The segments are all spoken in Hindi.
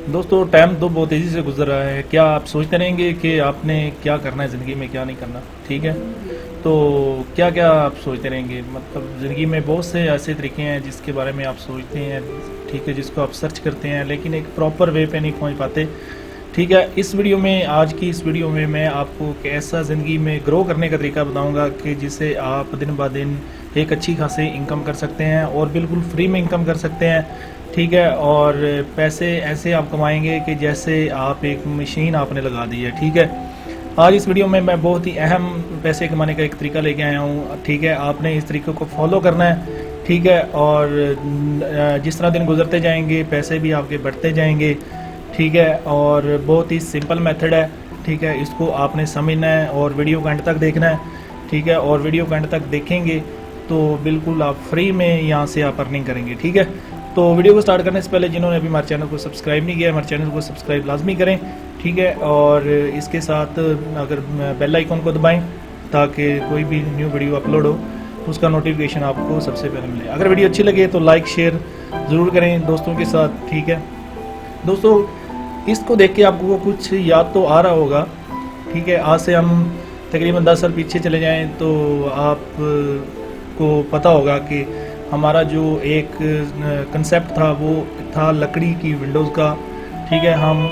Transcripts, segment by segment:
दोस्तों टाइम तो बहुत तेज़ी से गुजर रहा है। क्या आप सोचते रहेंगे कि आपने क्या करना है ज़िंदगी में, क्या नहीं करना? ठीक है, तो क्या क्या आप सोचते रहेंगे? मतलब ज़िंदगी में बहुत से ऐसे तरीके हैं जिसके बारे में आप सोचते हैं, ठीक है, जिसको आप सर्च करते हैं, लेकिन एक प्रॉपर वे पे नहीं पहुंच पाते। ठीक है, इस वीडियो में, आज की इस वीडियो में मैं आपको एक ऐसा ज़िंदगी में ग्रो करने का तरीका बताऊंगा कि जिससे आप दिन ब दिन एक अच्छी खासी इनकम कर सकते हैं और बिल्कुल फ्री में इनकम कर सकते हैं। ठीक है, और पैसे ऐसे आप कमाएंगे कि जैसे आप एक मशीन आपने लगा दी है। ठीक है, आज इस वीडियो में मैं बहुत ही अहम पैसे कमाने का एक तरीका लेके आया हूँ। ठीक है, आपने इस तरीके को फॉलो करना है। ठीक है, और जिस तरह दिन गुजरते जाएंगे पैसे भी आपके बढ़ते जाएंगे। ठीक है, और बहुत ही सिंपल मेथड है। ठीक है, इसको आपने समझना है और वीडियो को एंड तक देखना है। ठीक है, और वीडियो को एंड तक देखेंगे तो बिल्कुल आप फ्री में यहाँ से आप अर्निंग करेंगे। ठीक है, तो वीडियो को स्टार्ट करने से पहले जिन्होंने अभी हमारे चैनल को सब्सक्राइब नहीं किया, हमारे चैनल को सब्सक्राइब लाजमी करें। ठीक है, और इसके साथ अगर बेल आइकन को दबाएं ताकि कोई भी न्यू वीडियो अपलोड हो तो उसका नोटिफिकेशन आपको सबसे पहले मिले। अगर वीडियो अच्छी लगे तो लाइक शेयर ज़रूर करें दोस्तों के साथ। ठीक है दोस्तों, इसको देख के आपको कुछ याद तो आ रहा होगा। ठीक है, आज से हम तकरीबन 10 साल पीछे चले जाएं तो आपको पता होगा कि हमारा जो एक कंसेप्ट था वो था लकड़ी की विंडोज़ का। ठीक है, हम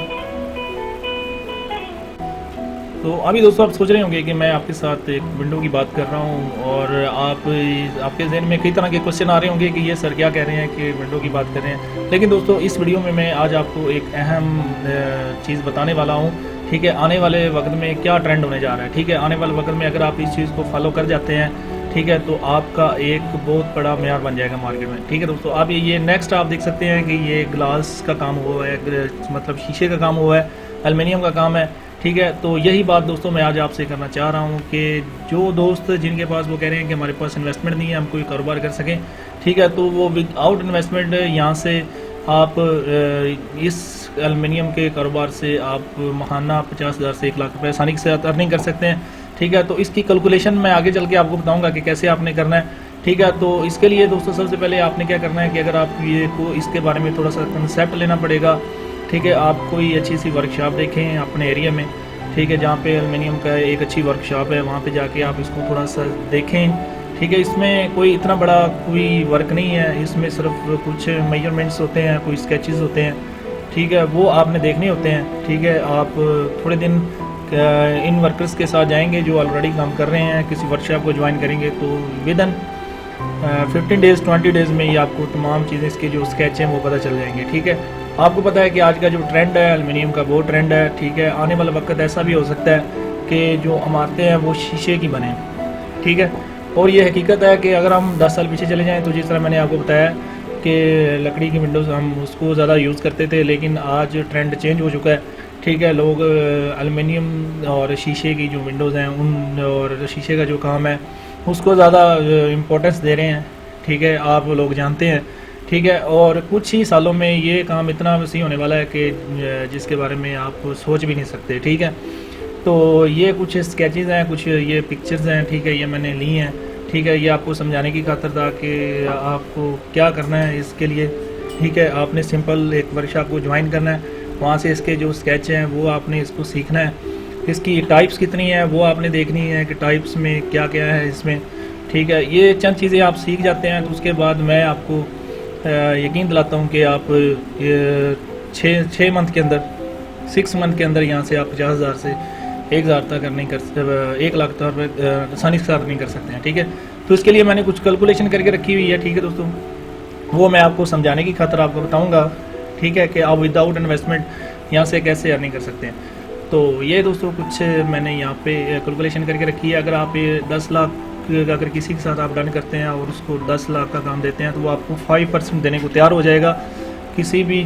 तो अभी दोस्तों आप सोच रहे होंगे कि मैं आपके साथ एक विंडो की बात कर रहा हूँ और आपके जहन में कई तरह के क्वेश्चन आ रहे होंगे कि ये सर क्या कह रहे हैं कि विंडो की बात कर रहे हैं। लेकिन दोस्तों इस वीडियो में मैं आज आपको एक अहम चीज़ बताने वाला हूँ। ठीक है, आने वाले वक्त में क्या ट्रेंड होने जा रहा है। ठीक है, आने वाले वक्त में अगर आप इस चीज़ को फॉलो कर जाते हैं, ठीक है, तो आपका एक बहुत बड़ा मेयार बन जाएगा मार्केट में। ठीक है दोस्तों, आप ये नेक्स्ट आप देख सकते हैं कि ये ग्लास का काम हुआ है, मतलब शीशे का काम हुआ है, एल्युमिनियम का काम है। ठीक है, तो यही बात दोस्तों मैं आज आपसे करना चाह रहा हूँ कि जो दोस्त जिनके पास वो कह रहे हैं कि हमारे पास इन्वेस्टमेंट नहीं है, हम कोई कारोबार कर सकें, ठीक है, तो वो विदाउट इन्वेस्टमेंट यहाँ से आप इस एल्युमिनियम के कारोबार से आप महाना 50,000 से 1 लाख रुपये आसानी से अर्निंग कर सकते हैं। ठीक है, तो इसकी कैलकुलेशन मैं आगे चल के आपको बताऊंगा कि कैसे आपने करना है। ठीक है, तो इसके लिए दोस्तों सबसे पहले आपने क्या करना है कि अगर आप ये को इसके बारे में थोड़ा सा कंसेप्ट लेना पड़ेगा। ठीक है, आप कोई अच्छी सी वर्कशॉप देखें अपने एरिया में। ठीक है, जहाँ पे एल्युमिनियम का एक अच्छी वर्कशॉप है वहाँ पे जाके आप इसको थोड़ा सा देखें। ठीक है, इसमें कोई इतना बड़ा कोई वर्क नहीं है, इसमें सिर्फ कुछ मेजरमेंट्स होते हैं, कोई स्केचेस होते हैं। ठीक है, वो आपने देखने होते हैं। ठीक है, आप थोड़े दिन इन वर्कर्स के साथ जाएंगे जो ऑलरेडी काम कर रहे हैं, किसी वर्कशॉप को ज्वाइन करेंगे तो विदन 15 डेज़ 20 डेज़ में ही आपको तमाम चीज़ें इसके जो स्केच हैं वो पता चल जाएंगे। ठीक है, आपको पता है कि आज का जो ट्रेंड है एल्युमिनियम का वो ट्रेंड है। ठीक है, आने वाला वक्त ऐसा भी हो सकता है कि जो इमारतें हैं वो शीशे की बने। ठीक है, और ये हकीकत है कि अगर हम 10 साल पीछे चले जाएँ तो जिस तरह मैंने आपको बताया कि लकड़ी की विंडोज़ हम उसको ज़्यादा यूज़ करते थे, लेकिन आज ट्रेंड चेंज हो चुका है। ठीक है, लोग एल्युमिनियम और शीशे की जो विंडोज़ हैं उन और शीशे का जो काम है उसको ज़्यादा इम्पोर्टेंस दे रहे हैं। ठीक है, आप लोग जानते हैं। ठीक है, और कुछ ही सालों में ये काम इतना वसी होने वाला है कि जिसके बारे में आप सोच भी नहीं सकते। ठीक है, तो ये कुछ स्केचेस हैं, कुछ ये पिक्चर्स हैं। ठीक है, ये मैंने ली हैं। ठीक है, ये आपको समझाने की खातिर था कि आपको क्या करना है इसके लिए। ठीक है, आपने सिंपल एक वर्कशॉप को ज्वाइन करना है, वहाँ से इसके जो स्केच हैं वो आपने इसको सीखना है। इसकी टाइप्स कितनी है वो आपने देखनी है कि टाइप्स में क्या क्या है इसमें। ठीक है, ये चंद चीज़ें आप सीख जाते हैं तो उसके बाद मैं आपको यकीन दिलाता हूँ कि आप 6 मंथ के अंदर 6 मंथ के अंदर यहाँ से आप 50,000 से 1,000 तक अर्निंग कर 1 लाख तक आसानी से अर्निंग कर सकते हैं। ठीक है, तो इसके लिए मैंने कुछ कैलकुलेशन करके रखी हुई है। ठीक है दोस्तों, वो मैं आपको समझाने की खातिर आपको बताऊँगा। ठीक है, कि आप विदाउट इन्वेस्टमेंट यहाँ से कैसे अर्निंग कर सकते हैं। तो ये दोस्तों कुछ मैंने यहाँ पे कैलकुलेशन करके रखी है। अगर आप ये 10 लाख अगर किसी के साथ आप डन करते हैं और उसको 10 लाख का काम देते हैं तो वो आपको 5% देने को तैयार हो जाएगा। किसी भी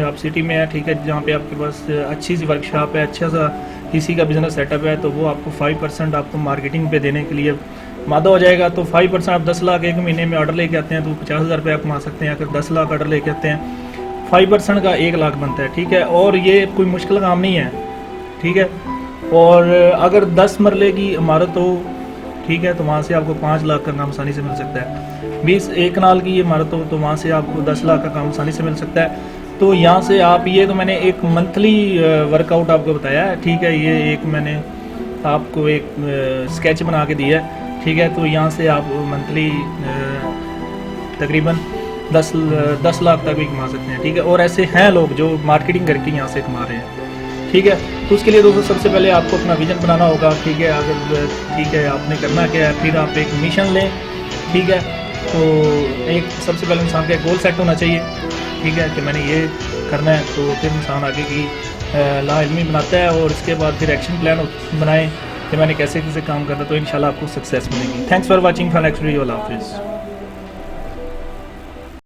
आप सिटी में है, ठीक है, जहाँ पे आपके पास अच्छी सी वर्कशॉप है, अच्छा सा किसी का बिज़नेस सेटअप है, तो वो आपको 5% आपको मार्केटिंग पे देने के लिए मादा हो जाएगा। तो 5% आप 10 लाख एक महीने में ऑर्डर लेके आते हैं तो 50,000 रुपये आप कमा सकते हैं। अगर 10 लाख ऑर्डर लेके आते हैं 5% का 1 लाख बनता है। ठीक है, और ये कोई मुश्किल काम नहीं है। ठीक है, और अगर 10 मरले की इमारत हो, ठीक है, तो वहाँ से आपको 5 लाख का काम आसानी से मिल सकता है। 20 एक कनाल की इमारत हो तो वहाँ से आपको 10 लाख का काम आसानी से मिल सकता है। तो यहाँ से आप ये, तो मैंने एक मंथली वर्कआउट आपको बताया है, ठीक है। ये एक मैंने आपको एक स्केच बना के दिया है, ठीक है। तो यहाँ से आप मंथली तकरीबन 10 लाख तक भी कमा सकते हैं, ठीक है। और ऐसे हैं लोग जो मार्केटिंग करके यहाँ से कमा रहे हैं, ठीक है। तो उसके लिए दोस्तों सबसे पहले आपको अपना विजन बनाना होगा, ठीक है। अगर ठीक है, आपने करना क्या है, फिर आप एक मिशन लें, ठीक है। तो एक सबसे पहले इंसान का एक गोल सेट होना चाहिए, ठीक है, कि मैंने ये करना है। तो फिर इंसान आगे की लाइलमी बनाता है और इसके बाद फिर एक्शन प्लान बनाएं कि मैंने कैसे कैसे काम करना है, तो इंशाल्लाह आपको सक्सेस मिलेगी। Thanks for watching, for next video, अल्लाह हाफिज़।